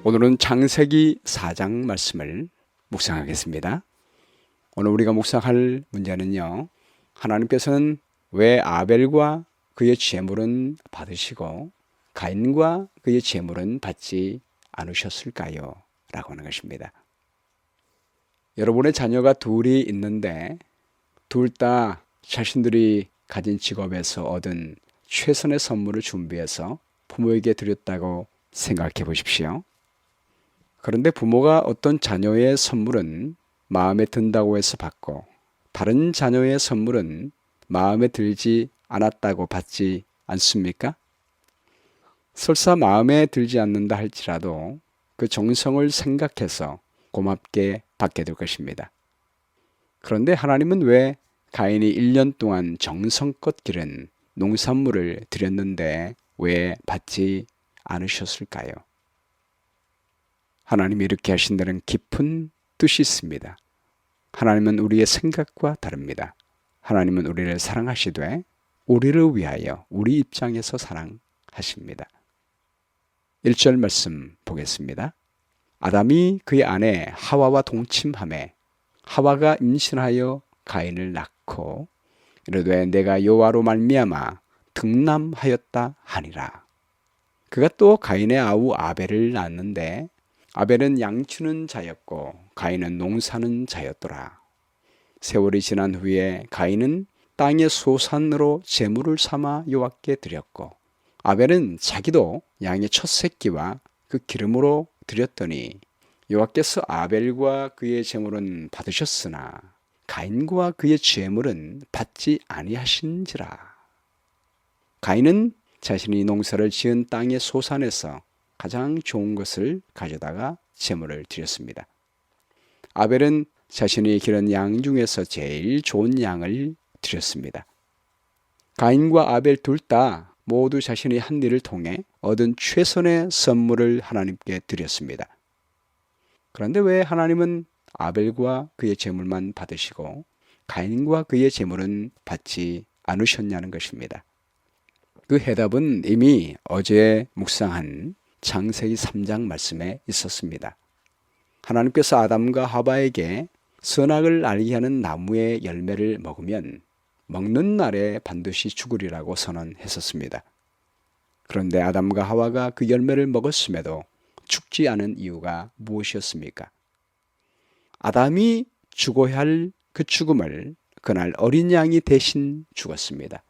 오늘은 창세기 4장 말씀을 묵상하겠습니다. 오늘 우리가 묵상할 문제는요, 하나님께서는 왜 아벨과 그의 제물은 받으시고 가인과 그의 제물은 받지 않으셨을까요? 라고 하는 것입니다. 여러분의 자녀가 둘이 있는데 둘 다 자신들이 가진 직업에서 얻은 최선의 선물을 준비해서 부모에게 드렸다고 생각해 보십시오. 그런데 부모가 어떤 자녀의 선물은 마음에 든다고 해서 받고 다른 자녀의 선물은 마음에 들지 않았다고 받지 않습니까? 설사 마음에 들지 않는다 할지라도 그 정성을 생각해서 고맙게 받게 될 것입니다. 그런데 하나님은 왜 가인이 1년 동안 정성껏 기른 농산물을 드렸는데 왜 받지 않으셨을까요? 하나님이 이렇게 하신다는 깊은 뜻이 있습니다. 하나님은 우리의 생각과 다릅니다. 하나님은 우리를 사랑하시되 우리를 위하여 우리 입장에서 사랑하십니다. 1절 말씀 보겠습니다. 아담이 그의 아내 하와와 동침하매 하와가 임신하여 가인을 낳고 이르되 내가 여호와로 말미암아 등남하였다 하니라. 그가 또 가인의 아우 아벨을 낳았는데 아벨은 양치는 자였고 가인은 농사는 자였더라. 세월이 지난 후에 가인은 땅의 소산으로 제물을 삼아 여호와께 드렸고 아벨은 자기도 양의 첫 새끼와 그 기름으로 드렸더니 여호와께서 아벨과 그의 제물은 받으셨으나 가인과 그의 제물은 받지 아니하신지라. 가인은 자신이 농사를 지은 땅의 소산에서 가장 좋은 것을 가져다가 제물을 드렸습니다. 아벨은 자신이 기른 양 중에서 제일 좋은 양을 드렸습니다. 가인과 아벨 둘 다 모두 자신이 한 일을 통해 얻은 최선의 선물을 하나님께 드렸습니다. 그런데 왜 하나님은 아벨과 그의 제물만 받으시고 가인과 그의 제물은 받지 않으셨냐는 것입니다. 그 해답은 이미 어제 묵상한 창세기 3장 말씀에 있었습니다. 하나님께서 아담과 하와에게 선악을 알게 하는 나무의 열매를 먹으면 먹는 날에 반드시 죽으리라고 선언했었습니다. 그런데 아담과 하와가 그 열매를 먹었음에도 죽지 않은 이유가 무엇이었습니까? 아담이 죽어야 할 그 죽음을 그날 어린 양이 대신 죽었습니다.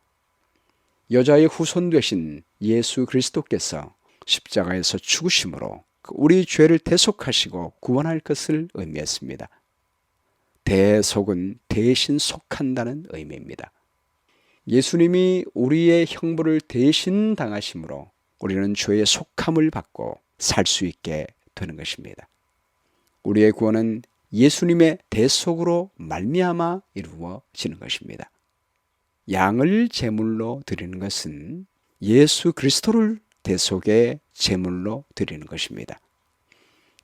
여자의 후손 되신 예수 그리스도께서 십자가에서 죽으심으로 우리 죄를 대속하시고 구원할 것을 의미했습니다. 대속은 대신 속한다는 의미입니다. 예수님이 우리의 형벌을 대신 당하심으로 우리는 죄의 속함을 받고 살 수 있게 되는 것입니다. 우리의 구원은 예수님의 대속으로 말미암아 이루어지는 것입니다. 양을 제물로 드리는 것은 예수 그리스도를 대속의 제물로 드리는 것입니다.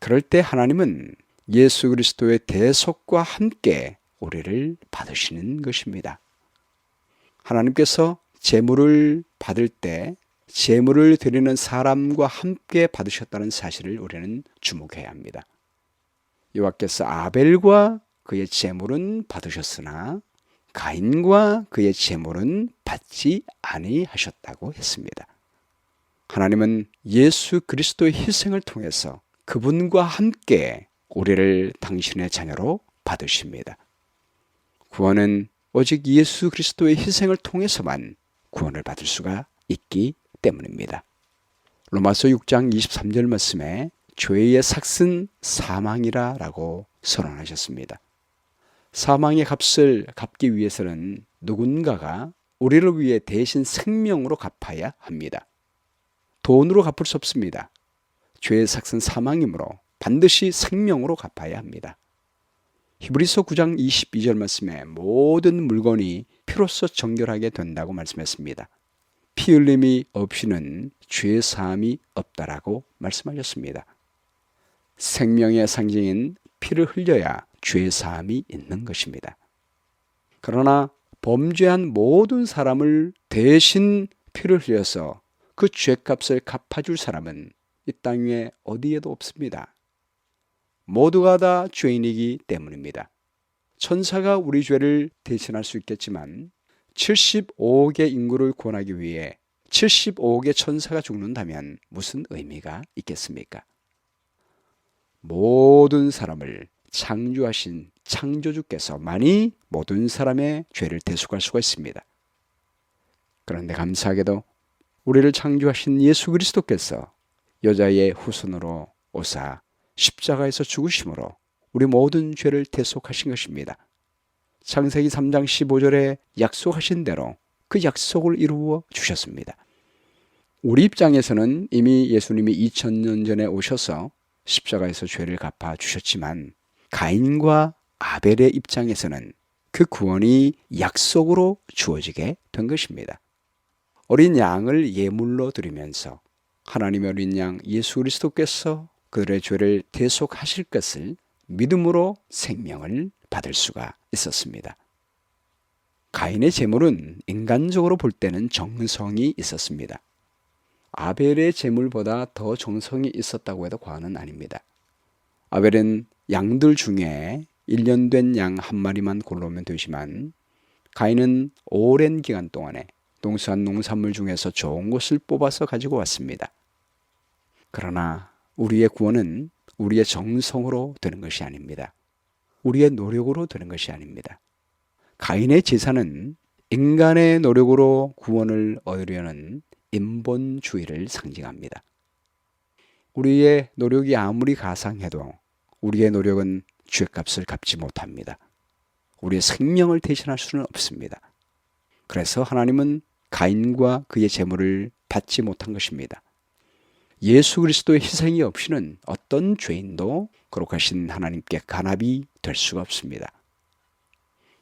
그럴 때 하나님은 예수 그리스도의 대속과 함께 우리를 받으시는 것입니다. 하나님께서 제물을 받을 때 제물을 드리는 사람과 함께 받으셨다는 사실을 우리는 주목해야 합니다. 여호와께서 아벨과 그의 제물은 받으셨으나 가인과 그의 제물은 받지 아니하셨다고 했습니다. 하나님은 예수 그리스도의 희생을 통해서 그분과 함께 우리를 당신의 자녀로 받으십니다. 구원은 오직 예수 그리스도의 희생을 통해서만 구원을 받을 수가 있기 때문입니다. 로마서 6장 23절 말씀에 죄의 삭은 사망이라 라고 선언하셨습니다. 사망의 값을 갚기 위해서는 누군가가 우리를 위해 대신 생명으로 갚아야 합니다. 돈으로 갚을 수 없습니다. 죄의 삭은 사망이므로 반드시 생명으로 갚아야 합니다. 히브리서 9장 22절 말씀에 모든 물건이 피로써 정결하게 된다고 말씀했습니다. 피 흘림이 없이는 죄 사함이 없다라고 말씀하셨습니다. 생명의 상징인 피를 흘려야 죄 사함이 있는 것입니다. 그러나 범죄한 모든 사람을 대신 피를 흘려서 그 죄값을 갚아줄 사람은 이 땅 위에 어디에도 없습니다. 모두가 다 죄인이기 때문입니다. 천사가 우리 죄를 대신할 수 있겠지만 75억의 인구를 구원하기 위해 75억의 천사가 죽는다면 무슨 의미가 있겠습니까? 모든 사람을 창조하신 창조주께서만이 모든 사람의 죄를 대속할 수가 있습니다. 그런데 감사하게도 우리를 창조하신 예수 그리스도께서 여자의 후손으로 오사 십자가에서 죽으심으로 우리 모든 죄를 대속하신 것입니다. 창세기 3장 15절에 약속하신 대로 그 약속을 이루어 주셨습니다. 우리 입장에서는 이미 예수님이 2000년 전에 오셔서 십자가에서 죄를 갚아 주셨지만 가인과 아벨의 입장에서는 그 구원이 약속으로 주어지게 된 것입니다. 어린 양을 예물로 드리면서 하나님의 어린 양 예수 그리스도께서 그들의 죄를 대속하실 것을 믿음으로 생명을 받을 수가 있었습니다. 가인의 제물은 인간적으로 볼 때는 정성이 있었습니다. 아벨의 제물보다 더 정성이 있었다고 해도 과언은 아닙니다. 아벨은 양들 중에 1년 된 양 한 마리만 골라오면 되지만 가인은 오랜 기간 동안에 농사한 농산물 중에서 좋은 것을 뽑아서 가지고 왔습니다. 그러나 우리의 구원은 우리의 정성으로 되는 것이 아닙니다. 우리의 노력으로 되는 것이 아닙니다. 가인의 제사는 인간의 노력으로 구원을 얻으려는 인본주의를 상징합니다. 우리의 노력이 아무리 가상해도 우리의 노력은 죄값을 갚지 못합니다. 우리의 생명을 대신할 수는 없습니다. 그래서 하나님은 가인과 그의 제물을 받지 못한 것입니다. 예수 그리스도의 희생이 없이는 어떤 죄인도 거룩하신 하나님께 간합이 될 수가 없습니다.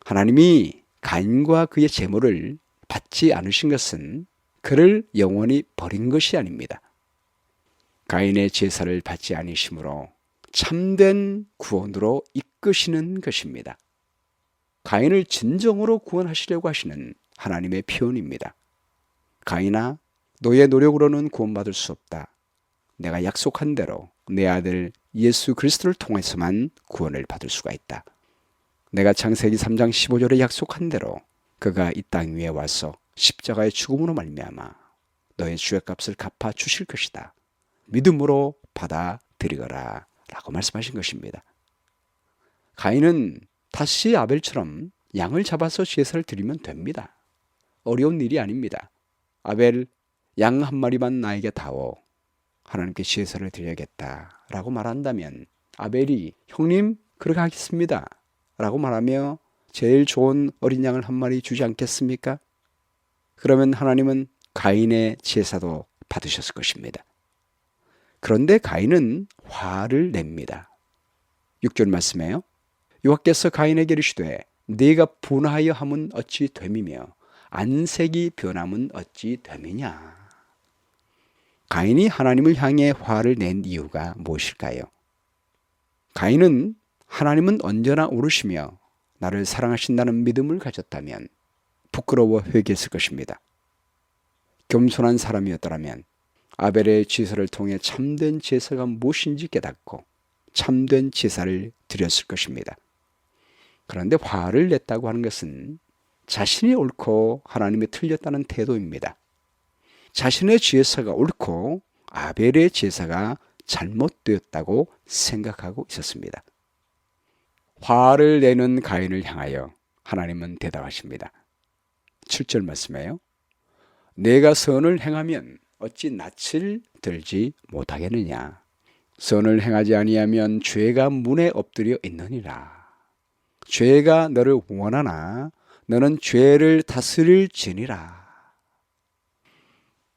하나님이 가인과 그의 제물을 받지 않으신 것은 그를 영원히 버린 것이 아닙니다. 가인의 제사를 받지 않으심으로 참된 구원으로 이끄시는 것입니다. 가인을 진정으로 구원하시려고 하시는 하나님의 표현입니다. 가인아, 너의 노력으로는 구원받을 수 없다. 내가 약속한 대로 내 아들 예수 그리스도를 통해서만 구원을 받을 수가 있다. 내가 창세기 3장 15절에 약속한 대로 그가 이 땅 위에 와서 십자가의 죽음으로 말미암아 너의 죄값을 갚아 주실 것이다. 믿음으로 받아들이거라 라고 말씀하신 것입니다. 가인은 다시 아벨처럼 양을 잡아서 제사를 드리면 됩니다. 어려운 일이 아닙니다. 아벨, 양 한 마리만 나에게 다오. 하나님께 제사를 드려야겠다 라고 말한다면 아벨이 형님 그렇게 하겠습니다 라고 말하며 제일 좋은 어린 양을 한 마리 주지 않겠습니까? 그러면 하나님은 가인의 제사도 받으셨을 것입니다. 그런데 가인은 화를 냅니다. 6절 말씀에요. 여호와께서 가인에게 이르시되 네가 분하여 함은 어찌 됨이며 안색이 변함은 어찌 됨이냐. 가인이 하나님을 향해 화를 낸 이유가 무엇일까요? 가인은 하나님은 언제나 오르시며 나를 사랑하신다는 믿음을 가졌다면 부끄러워 회개했을 것입니다. 겸손한 사람이었더라면 아벨의 제사를 통해 참된 제사가 무엇인지 깨닫고 참된 제사를 드렸을 것입니다. 그런데 화를 냈다고 하는 것은 자신이 옳고 하나님이 틀렸다는 태도입니다. 자신의 제사가 옳고 아벨의 제사가 잘못되었다고 생각하고 있었습니다. 화를 내는 가인을 향하여 하나님은 대답하십니다. 7절 말씀에요. 내가 선을 행하면 어찌 낯을 들지 못하겠느냐. 선을 행하지 아니하면 죄가 문에 엎드려 있느니라. 죄가 너를 원하나 너는 죄를 다스릴지니라.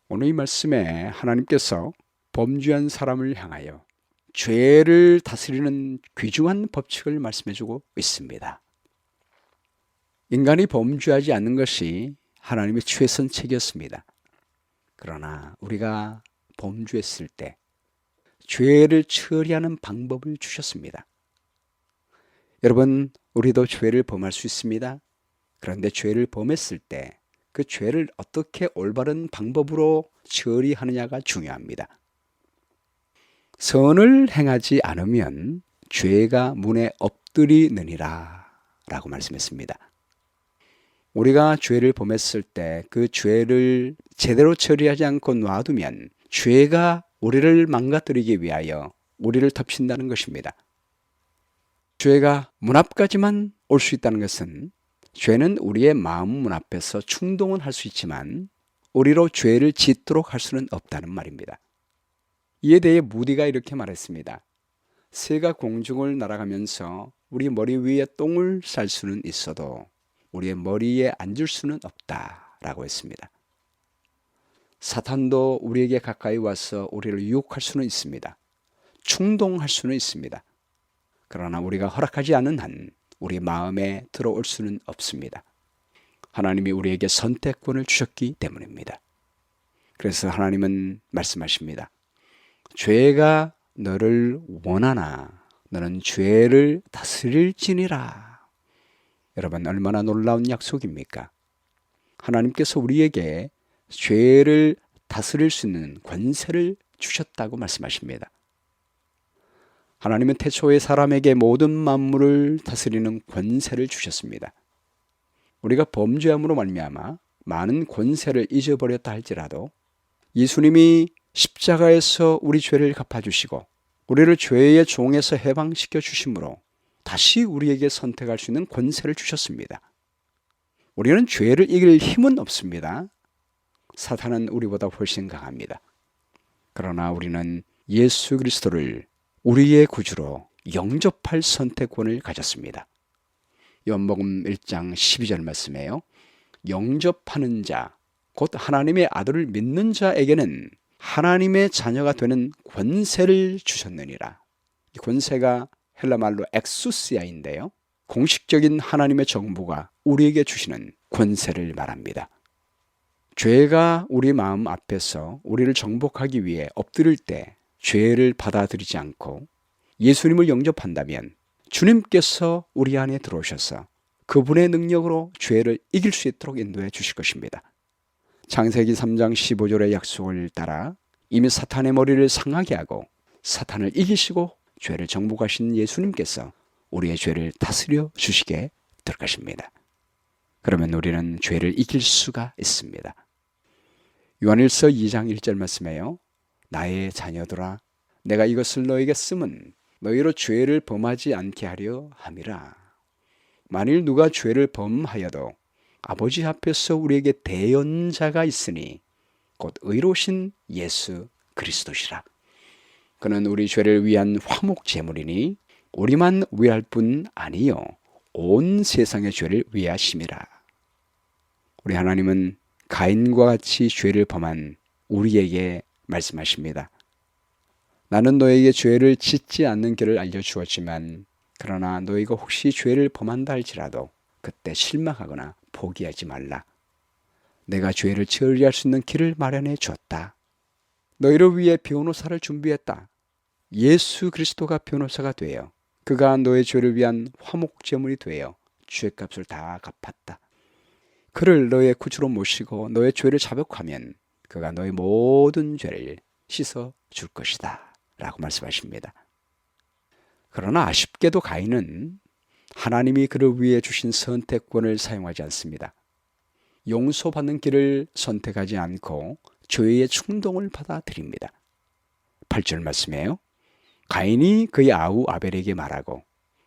오늘 이 말씀에 하나님께서 범죄한 사람을 향하여 죄를 다스리는 귀중한 법칙을 말씀해주고 있습니다. 인간이 범죄하지 않는 것이 하나님의 최선책이었습니다. 그러나 우리가 범죄했을 때 죄를 처리하는 방법을 주셨습니다. 여러분, 우리도 죄를 범할 수 있습니다. 그런데 죄를 범했을 때 그 죄를 어떻게 올바른 방법으로 처리하느냐가 중요합니다. 선을 행하지 않으면 죄가 문에 엎드리느니라 라고 말씀했습니다. 우리가 죄를 범했을 때 그 죄를 제대로 처리하지 않고 놔두면 죄가 우리를 망가뜨리기 위하여 우리를 덮친다는 것입니다. 죄가 문 앞까지만 올 수 있다는 것은 죄는 우리의 마음 문 앞에서 충동은 할 수 있지만 우리로 죄를 짓도록 할 수는 없다는 말입니다. 이에 대해 무디가 이렇게 말했습니다. 새가 공중을 날아가면서 우리 머리 위에 똥을 쌀 수는 있어도 우리의 머리에 앉을 수는 없다라고 했습니다. 사탄도 우리에게 가까이 와서 우리를 유혹할 수는 있습니다. 충동할 수는 있습니다. 그러나 우리가 허락하지 않은 한 우리 마음에 들어올 수는 없습니다. 하나님이 우리에게 선택권을 주셨기 때문입니다. 그래서 하나님은 말씀하십니다. 죄가 너를 원하나 너는 죄를 다스릴지니라. 여러분, 얼마나 놀라운 약속입니까? 하나님께서 우리에게 죄를 다스릴 수 있는 권세를 주셨다고 말씀하십니다. 하나님은 태초에 사람에게 모든 만물을 다스리는 권세를 주셨습니다. 우리가 범죄함으로 말미암아 많은 권세를 잊어버렸다 할지라도 예수님이 십자가에서 우리 죄를 갚아주시고 우리를 죄의 종에서 해방시켜 주심으로 다시 우리에게 선택할 수 있는 권세를 주셨습니다. 우리는 죄를 이길 힘은 없습니다. 사탄은 우리보다 훨씬 강합니다. 그러나 우리는 예수 그리스도를 우리의 구주로 영접할 선택권을 가졌습니다. 요한복음 1장 12절 말씀에요. 영접하는 자, 곧 하나님의 아들을 믿는 자에게는 하나님의 자녀가 되는 권세를 주셨느니라. 이 권세가 헬라말로 엑수시아인데요. 공식적인 하나님의 정부가 우리에게 주시는 권세를 말합니다. 죄가 우리 마음 앞에서 우리를 정복하기 위해 엎드릴 때 죄를 받아들이지 않고 예수님을 영접한다면 주님께서 우리 안에 들어오셔서 그분의 능력으로 죄를 이길 수 있도록 인도해 주실 것입니다. 창세기 3장 15절의 약속을 따라 이미 사탄의 머리를 상하게 하고 사탄을 이기시고 죄를 정복하신 예수님께서 우리의 죄를 다스려 주시게 될 것입니다. 그러면 우리는 죄를 이길 수가 있습니다. 요한일서 2장 1절 말씀에요. 나의 자녀들아 내가 이것을 너에게 쓰면 너희로 죄를 범하지 않게 하려 함이라. 만일 누가 죄를 범하여도 아버지 앞에서 우리에게 대언자가 있으니 곧 의로우신 예수 그리스도시라. 그는 우리 죄를 위한 화목 제물이니 우리만 위할 뿐 아니요 온 세상의 죄를 위하심이라. 우리 하나님은 가인과 같이 죄를 범한 우리에게 말씀하십니다. 나는 너에게 죄를 짓지 않는 길을 알려주었지만 그러나 너희가 혹시 죄를 범한다 할지라도 그때 실망하거나 포기하지 말라. 내가 죄를 처리할 수 있는 길을 마련해 줬다. 너희를 위해 변호사를 준비했다. 예수 그리스도가 변호사가 되어 그가 너의 죄를 위한 화목제물이 되어 죄값을 다 갚았다. 그를 너의 구주로 모시고 너의 죄를 자백하면 그가 너의 모든 죄를 씻어 줄 것이다 라고 말씀하십니다. 그러나 아쉽게도 가인은 하나님이 그를 위해 주신 선택권을 사용하지 않습니다. 용서받는 길을 선택하지 않고 죄의 충동을 받아들입니다. 8절 말씀이에요. 가인이 그의 아우 아벨에게 말하고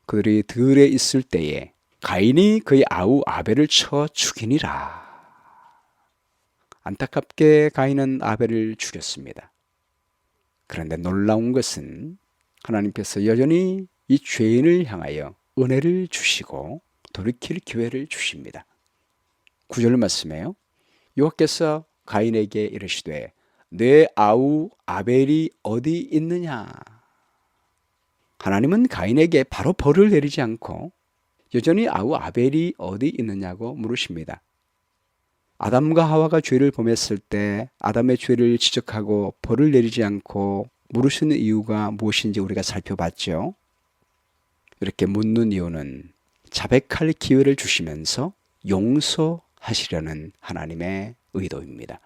그들이 들에 있을 때에 가인이 그의 아우 아벨을 쳐 죽이니라. 안타깝게 가인은 아벨을 죽였습니다. 그런데 놀라운 것은 하나님께서 여전히 이 죄인을 향하여 은혜를 주시고 돌이킬 기회를 주십니다. 9절 말씀에요. 여호와께서 가인에게 이르시되 내 아우 아벨이 어디 있느냐. 하나님은 가인에게 바로 벌을 내리지 않고 여전히 아우 아벨이 어디 있느냐고 물으십니다. 아담과 하와가 죄를 범했을 때 아담의 죄를 지적하고 벌을 내리지 않고 물으시는 이유가 무엇인지 우리가 살펴봤죠. 이렇게 묻는 이유는 자백할 기회를 주시면서 용서하시려는 하나님의 의도입니다.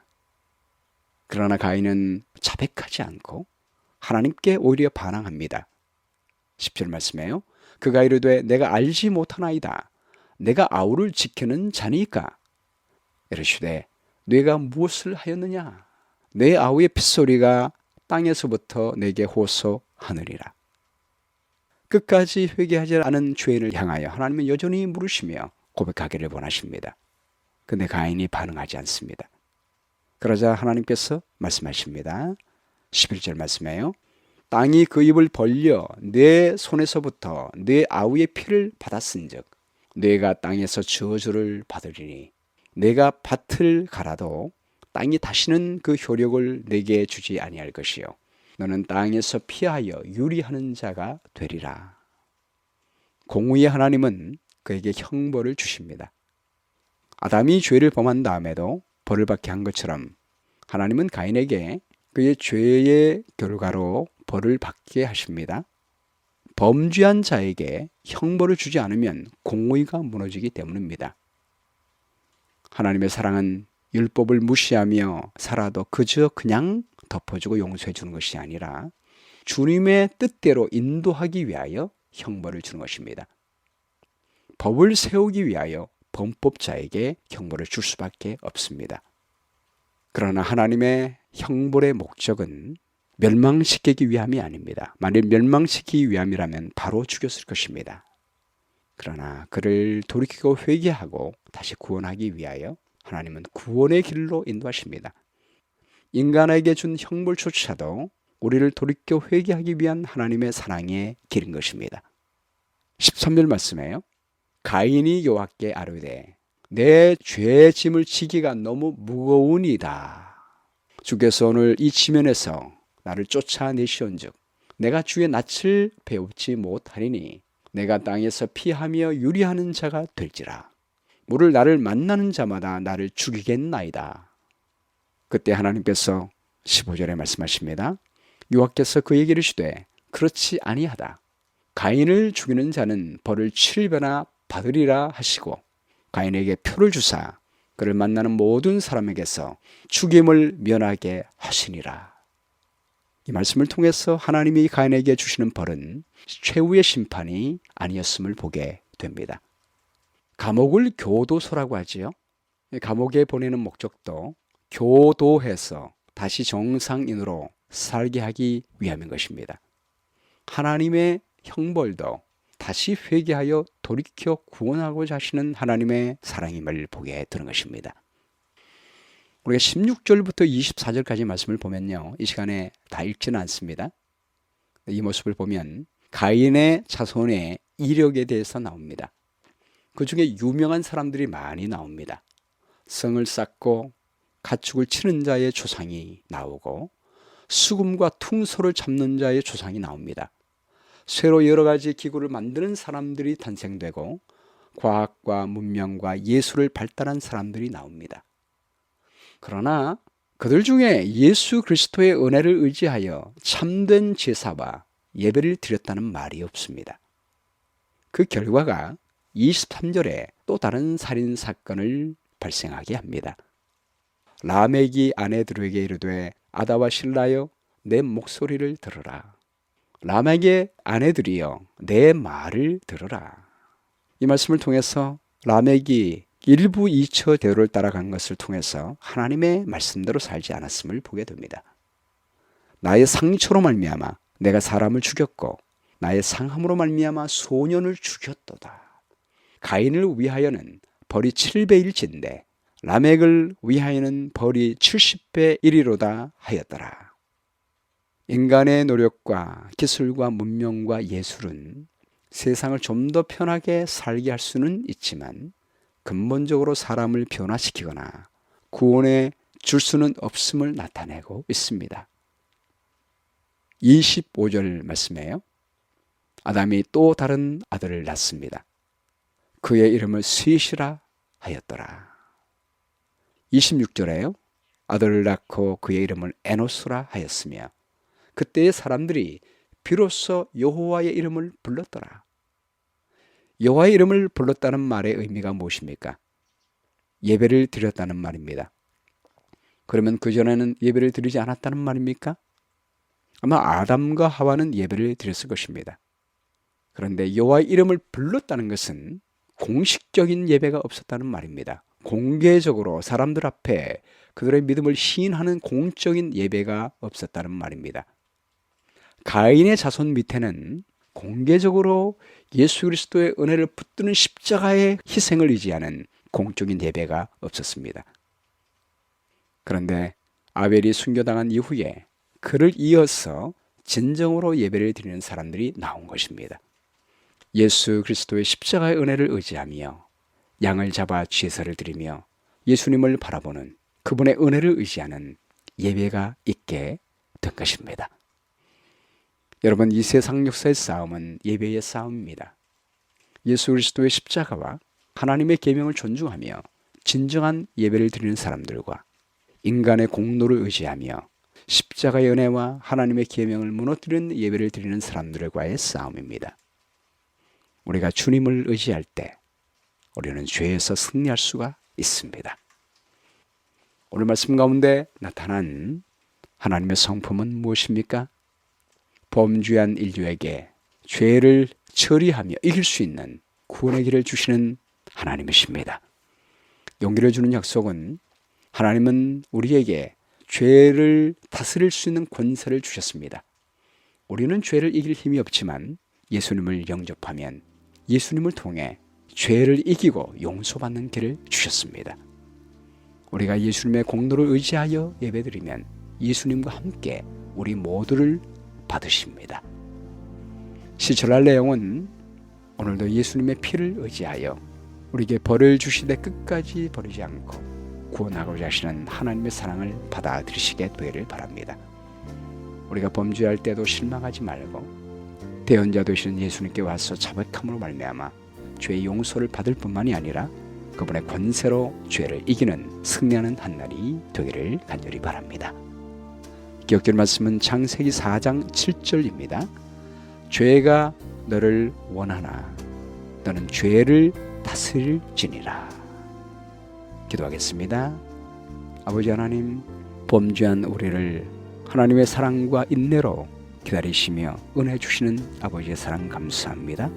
그러나 가인은 자백하지 않고 하나님께 오히려 반항합니다. 10절 말씀에요. 그가 이르되 내가 알지 못하나이다. 내가 아우를 지키는 자니까. 이르시되 네가 무엇을 하였느냐? 내 아우의 핏소리가 땅에서부터 내게 호소하느니라. 끝까지 회개하지 않은 죄인을 향하여 하나님은 여전히 물으시며 고백하기를 원하십니다. 근데 가인이 반응하지 않습니다. 그러자 하나님께서 말씀하십니다. 11절 말씀에요. 땅이 그 입을 벌려 내 손에서부터 내 아우의 피를 받았은즉 내가 땅에서 저주를 받으리니 내가 밭을 갈아도 땅이 다시는 그 효력을 내게 주지 아니할 것이요 너는 땅에서 피하여 유리하는 자가 되리라. 공의의 하나님은 그에게 형벌을 주십니다. 아담이 죄를 범한 다음에도 벌을 받게 한 것처럼 하나님은 가인에게 그의 죄의 결과로 벌을 받게 하십니다. 범죄한 자에게 형벌을 주지 않으면 공의가 무너지기 때문입니다. 하나님의 사랑은 율법을 무시하며 살아도 그저 그냥 덮어주고 용서해 주는 것이 아니라 주님의 뜻대로 인도하기 위하여 형벌을 주는 것입니다. 법을 세우기 위하여 범법자에게 형벌을 줄 수밖에 없습니다. 그러나 하나님의 형벌의 목적은 멸망시키기 위함이 아닙니다. 만일 멸망시키기 위함이라면 바로 죽였을 것입니다. 그러나 그를 돌이키고 회개하고 다시 구원하기 위하여 하나님은 구원의 길로 인도하십니다. 인간에게 준 형벌조차도 우리를 돌이켜 회개하기 위한 하나님의 사랑의 길인 것입니다. 13절 말씀에요. 가인이 여호와께 아뢰되 내 죄의 짐을 지기가 너무 무거우니이다. 주께서 오늘 이 지면에서 나를 쫓아내시온즉 내가 주의 낯을 배우지 못하리니 내가 땅에서 피하며 유리하는 자가 될지라. 물을 나를 만나는 자마다 나를 죽이겠나이다. 그때 하나님께서 15절에 말씀하십니다. 여호와께서 그에게 이르시되 그렇지 아니하다. 가인을 죽이는 자는 벌을 7배나 받으리라 하시고 가인에게 표를 주사 그를 만나는 모든 사람에게서 죽임을 면하게 하시니라. 이 말씀을 통해서 하나님이 가인에게 주시는 벌은 최후의 심판이 아니었음을 보게 됩니다. 감옥을 교도소라고 하지요. 감옥에 보내는 목적도 교도해서 다시 정상인으로 살게 하기 위함인 것입니다. 하나님의 형벌도 다시 회개하여 돌이켜 구원하고자 하시는 하나님의 사랑임을 보게 되는 것입니다. 우리가 16절부터 24절까지 말씀을 보면요. 이 시간에 다 읽지는 않습니다. 이 모습을 보면 가인의 자손의 이력에 대해서 나옵니다. 그 중에 유명한 사람들이 많이 나옵니다. 성을 쌓고 가축을 치는 자의 조상이 나오고 수금과 퉁소를 잡는 자의 조상이 나옵니다. 쇠로 여러 가지 기구를 만드는 사람들이 탄생되고 과학과 문명과 예술을 발달한 사람들이 나옵니다. 그러나 그들 중에 예수 그리스도의 은혜를 의지하여 참된 제사와 예배를 드렸다는 말이 없습니다. 그 결과가 23절에 또 다른 살인 사건을 발생하게 합니다. 라멕이 아내들에게 이르되 아다와 실라여 내 목소리를 들으라. 라멕의 아내들이여 내 말을 들으라. 이 말씀을 통해서 라멕이 일부 이처 대로를 따라간 것을 통해서 하나님의 말씀대로 살지 않았음을 보게 됩니다. 나의 상처로 말미암아 내가 사람을 죽였고 나의 상함으로 말미암아 소년을 죽였도다. 가인을 위하여는 벌이 7배일진데 라멕을 위하여는 벌이 70배 1이로다 하였더라. 인간의 노력과 기술과 문명과 예술은 세상을 좀 더 편하게 살게 할 수는 있지만 근본적으로 사람을 변화시키거나 구원해 줄 수는 없음을 나타내고 있습니다. 25절 말씀이에요. 아담이 또 다른 아들을 낳습니다. 그의 이름을 셋이라 하였더라. 26절에요. 아들을 낳고 그의 이름을 에노스라 하였으며 그때의 사람들이 비로소 여호와의 이름을 불렀더라. 여호와의 이름을 불렀다는 말의 의미가 무엇입니까? 예배를 드렸다는 말입니다. 그러면 그전에는 예배를 드리지 않았다는 말입니까? 아마 아담과 하와는 예배를 드렸을 것입니다. 그런데 여호와의 이름을 불렀다는 것은 공식적인 예배가 없었다는 말입니다. 공개적으로 사람들 앞에 그들의 믿음을 시인하는 공적인 예배가 없었다는 말입니다. 가인의 자손 밑에는 공개적으로 예수 그리스도의 은혜를 붙드는 십자가의 희생을 의지하는 공적인 예배가 없었습니다. 그런데 아벨이 순교당한 이후에 그를 이어서 진정으로 예배를 드리는 사람들이 나온 것입니다. 예수 그리스도의 십자가의 은혜를 의지하며 양을 잡아 제사를 드리며 예수님을 바라보는 그분의 은혜를 의지하는 예배가 있게 된 것입니다. 여러분, 이 세상 역사의 싸움은 예배의 싸움입니다. 예수 그리스도의 십자가와 하나님의 계명을 존중하며 진정한 예배를 드리는 사람들과 인간의 공로를 의지하며 십자가의 은혜와 하나님의 계명을 무너뜨리는 예배를 드리는 사람들과의 싸움입니다. 우리가 주님을 의지할 때 우리는 죄에서 승리할 수가 있습니다. 오늘 말씀 가운데 나타난 하나님의 성품은 무엇입니까? 범죄한 인류에게 죄를 처리하며 이길 수 있는 구원의 길을 주시는 하나님이십니다. 용기를 주는 약속은 하나님은 우리에게 죄를 다스릴 수 있는 권세를 주셨습니다. 우리는 죄를 이길 힘이 없지만 예수님을 영접하면 예수님을 통해 죄를 이기고 용서받는 길을 주셨습니다. 우리가 예수님의 공로를 의지하여 예배드리면 예수님과 함께 우리 모두를 받으십니다. 시철할 내용은 오늘도 예수님의 피를 의지하여 우리에게 벌을 주시되 끝까지 버리지 않고 구원하고자 하시는 하나님의 사랑을 받아들이시게 되기를 바랍니다. 우리가 범죄할 때도 실망하지 말고 대언자 되시는 예수님께 와서 자백함으로 말미암아 죄의 용서를 받을 뿐만이 아니라 그분의 권세로 죄를 이기는 승리하는 한날이 되기를 간절히 바랍니다. 기억될 말씀은 창세기 4장 7절입니다. 죄가 너를 원하나 너는 죄를 다스릴지니라. 기도하겠습니다. 아버지 하나님, 범죄한 우리를 하나님의 사랑과 인내로 기다리시며 은혜 주시는 아버지의 사랑 감사합니다.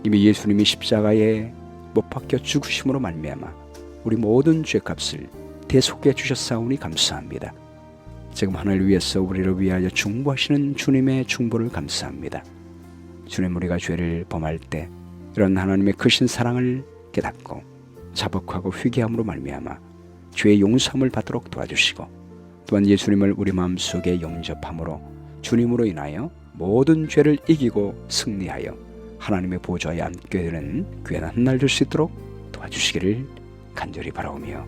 이미 예수님이 십자가에 못 박혀 죽으심으로 말미암아 우리 모든 죄값을 대속해 주셨사오니 감사합니다. 지금 하늘 위에서 우리를 위하여 중보하시는 주님의 중보를 감사합니다. 주님, 우리가 죄를 범할 때 이런 하나님의 크신 사랑을 깨닫고 자복하고 회개함으로 말미암아 죄의 용서함을 받도록 도와주시고 또한 예수님을 우리 마음속에 영접함으로 주님으로 인하여 모든 죄를 이기고 승리하여 하나님의 보좌에 앉게 되는 귀한 한날 될 수 있도록 도와주시기를 간절히 바라오며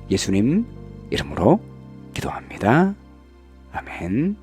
예수님 이름으로 기도합니다. 아멘.